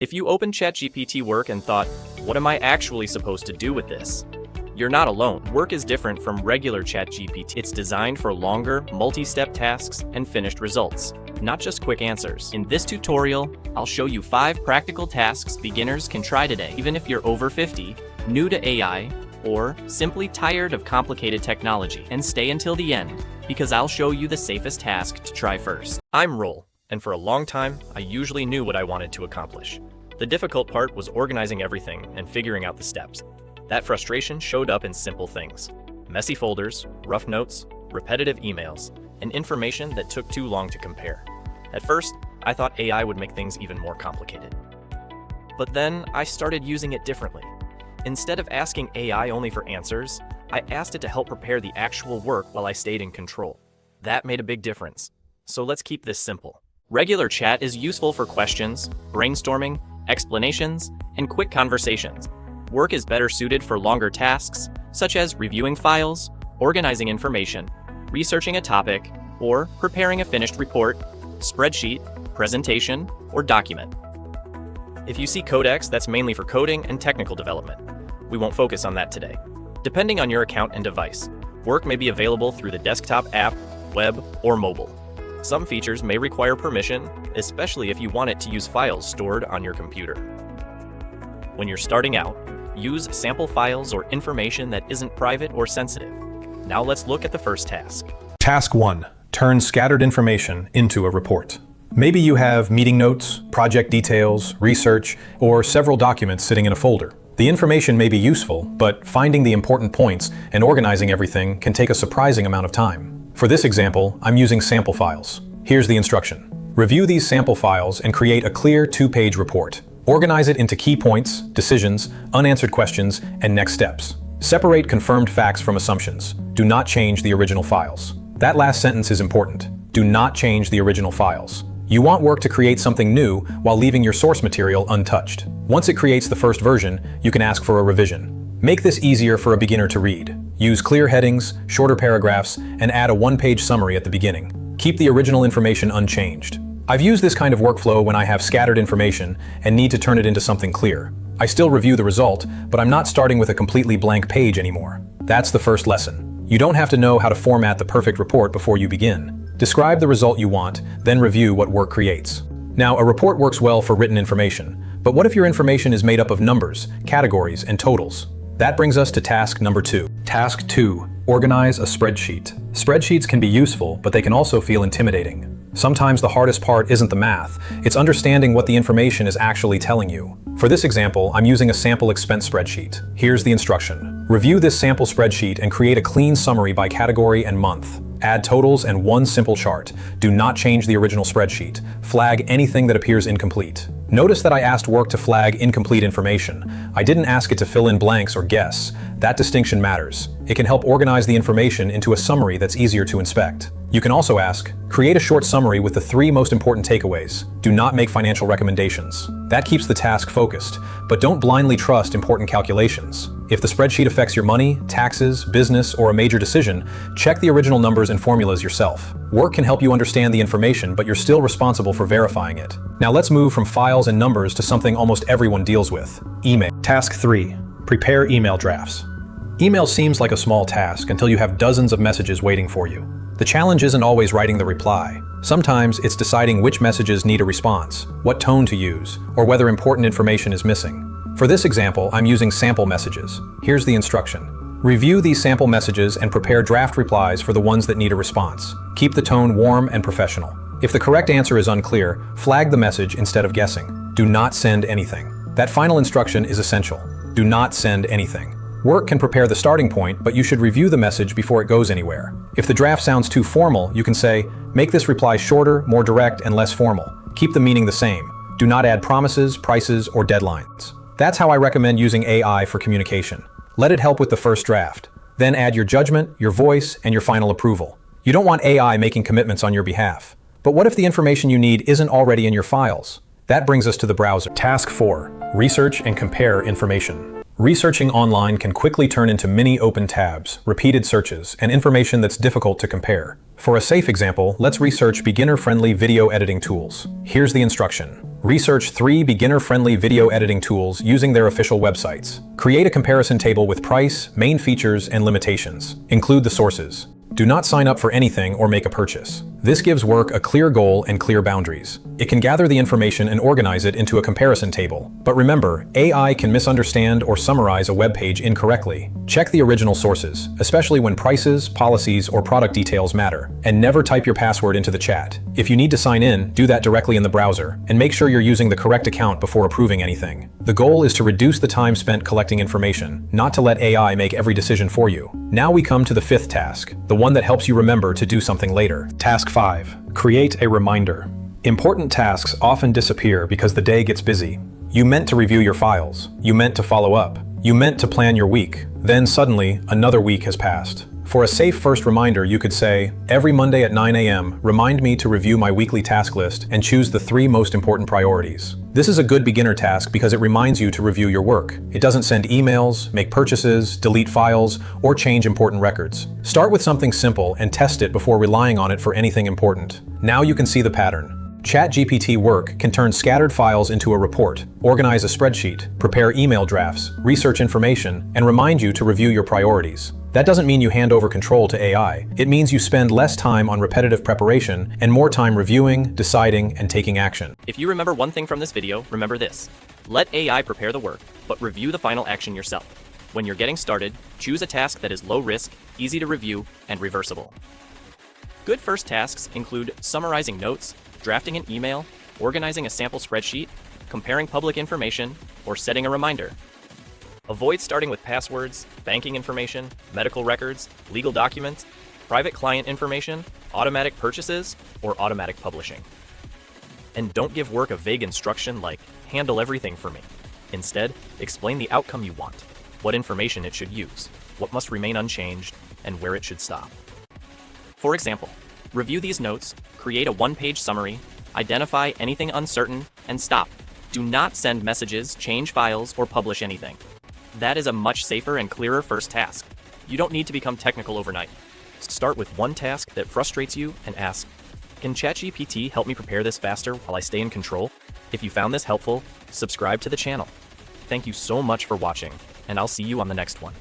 If you opened ChatGPT Work and thought, what am I actually supposed to do with this? You're not alone. Work is different from regular ChatGPT. It's designed for longer, multi-step tasks and finished results, not just quick answers. In this tutorial, I'll show you 5 practical tasks beginners can try today, even if you're over 50, new to AI, or simply tired of complicated technology. And stay until the end, because I'll show you the safest task to try first. I'm Roll, and for a long time, I usually knew what I wanted to accomplish. The difficult part was organizing everything and figuring out the steps. That frustration showed up in simple things: messy folders, rough notes, repetitive emails, and information that took too long to compare. At first, I thought AI would make things even more complicated. But then I started using it differently. Instead of asking AI only for answers, I asked it to help prepare the actual work while I stayed in control. That made a big difference. So let's keep this simple. Regular chat is useful for questions, brainstorming, explanations, and quick conversations. Work is better suited for longer tasks, such as reviewing files, organizing information, researching a topic, or preparing a finished report, spreadsheet, presentation, or document. If you see Codex, that's mainly for coding and technical development. We won't focus on that today. Depending on your account and device, Work may be available through the desktop app, web, or mobile. Some features may require permission, especially if you want it to use files stored on your computer. When you're starting out, use sample files or information that isn't private or sensitive. Now let's look at the first task. Task 1. Turn scattered information into a report. Maybe you have meeting notes, project details, research, or several documents sitting in a folder. The information may be useful, but finding the important points and organizing everything can take a surprising amount of time. For this example, I'm using sample files. Here's the instruction. Review these sample files and create a clear 2-page report. Organize it into key points, decisions, unanswered questions, and next steps. Separate confirmed facts from assumptions. Do not change the original files. That last sentence is important. Do not change the original files. You want Work to create something new while leaving your source material untouched. Once it creates the first version, you can ask for a revision. Make this easier for a beginner to read. Use clear headings, shorter paragraphs, and add a 1-page summary at the beginning. Keep the original information unchanged. I've used this kind of workflow when I have scattered information and need to turn it into something clear. I still review the result, but I'm not starting with a completely blank page anymore. That's the first lesson. You don't have to know how to format the perfect report before you begin. Describe the result you want, then review what Work creates. Now, a report works well for written information, but what if your information is made up of numbers, categories, and totals? That brings us to task number 2. Task 2. Organize a spreadsheet. Spreadsheets can be useful, but they can also feel intimidating. Sometimes the hardest part isn't the math, it's understanding what the information is actually telling you. For this example, I'm using a sample expense spreadsheet. Here's the instruction. Review this sample spreadsheet and create a clean summary by category and month. Add totals and one simple chart. Do not change the original spreadsheet. Flag anything that appears incomplete. Notice that I asked Work to flag incomplete information. I didn't ask it to fill in blanks or guess. That distinction matters. It can help organize the information into a summary that's easier to inspect. You can also ask, create a short summary with the 3 most important takeaways. Do not make financial recommendations. That keeps the task focused, but don't blindly trust important calculations. If the spreadsheet affects your money, taxes, business, or a major decision, check the original numbers and formulas yourself. Work can help you understand the information, but you're still responsible for verifying it. Now let's move from files and numbers to something almost everyone deals with: email. Task 3. Prepare email drafts. Email seems like a small task until you have dozens of messages waiting for you. The challenge isn't always writing the reply. Sometimes it's deciding which messages need a response, what tone to use, or whether important information is missing. For this example, I'm using sample messages. Here's the instruction. Review these sample messages and prepare draft replies for the ones that need a response. Keep the tone warm and professional. If the correct answer is unclear, flag the message instead of guessing. Do not send anything. That final instruction is essential. Do not send anything. Work can prepare the starting point, but you should review the message before it goes anywhere. If the draft sounds too formal, you can say, make this reply shorter, more direct, and less formal. Keep the meaning the same. Do not add promises, prices, or deadlines. That's how I recommend using AI for communication. Let it help with the first draft. Then add your judgment, your voice, and your final approval. You don't want AI making commitments on your behalf. But what if the information you need isn't already in your files? That brings us to the browser. Task 4. Research and compare information. Researching online can quickly turn into many open tabs, repeated searches, and information that's difficult to compare. For a safe example, let's research beginner-friendly video editing tools. Here's the instruction. Research 3 beginner-friendly video editing tools using their official websites. Create a comparison table with price, main features, and limitations. Include the sources. Do not sign up for anything or make a purchase. This gives Work a clear goal and clear boundaries. It can gather the information and organize it into a comparison table. But remember, AI can misunderstand or summarize a web page incorrectly. Check the original sources, especially when prices, policies, or product details matter. And never type your password into the chat. If you need to sign in, do that directly in the browser, and make sure you're using the correct account before approving anything. The goal is to reduce the time spent collecting information, not to let AI make every decision for you. Now we come to the 5th task, the one that helps you remember to do something later. Task 5. Create a reminder. Important tasks often disappear because the day gets busy. You meant to review your files. You meant to follow up. You meant to plan your week. Then suddenly, another week has passed. For a safe first reminder, you could say, every Monday at 9 a.m., remind me to review my weekly task list and choose the 3 most important priorities. This is a good beginner task because it reminds you to review your work. It doesn't send emails, make purchases, delete files, or change important records. Start with something simple and test it before relying on it for anything important. Now you can see the pattern. ChatGPT Work can turn scattered files into a report, organize a spreadsheet, prepare email drafts, research information, and remind you to review your priorities. That doesn't mean you hand over control to AI. It means you spend less time on repetitive preparation and more time reviewing, deciding, and taking action. If you remember one thing from this video, remember this. Let AI prepare the work, but review the final action yourself. When you're getting started, choose a task that is low risk, easy to review, and reversible. Good first tasks include summarizing notes, drafting an email, organizing a sample spreadsheet, comparing public information, or setting a reminder. Avoid starting with passwords, banking information, medical records, legal documents, private client information, automatic purchases, or automatic publishing. And don't give Work a vague instruction like, handle everything for me. Instead, explain the outcome you want, what information it should use, what must remain unchanged, and where it should stop. For example, review these notes, create a one-page summary, identify anything uncertain, and stop. Do not send messages, change files, or publish anything. That is a much safer and clearer first task. You don't need to become technical overnight. Start with one task that frustrates you and ask, can ChatGPT help me prepare this faster while I stay in control? If you found this helpful, subscribe to the channel. Thank you so much for watching, and I'll see you on the next one.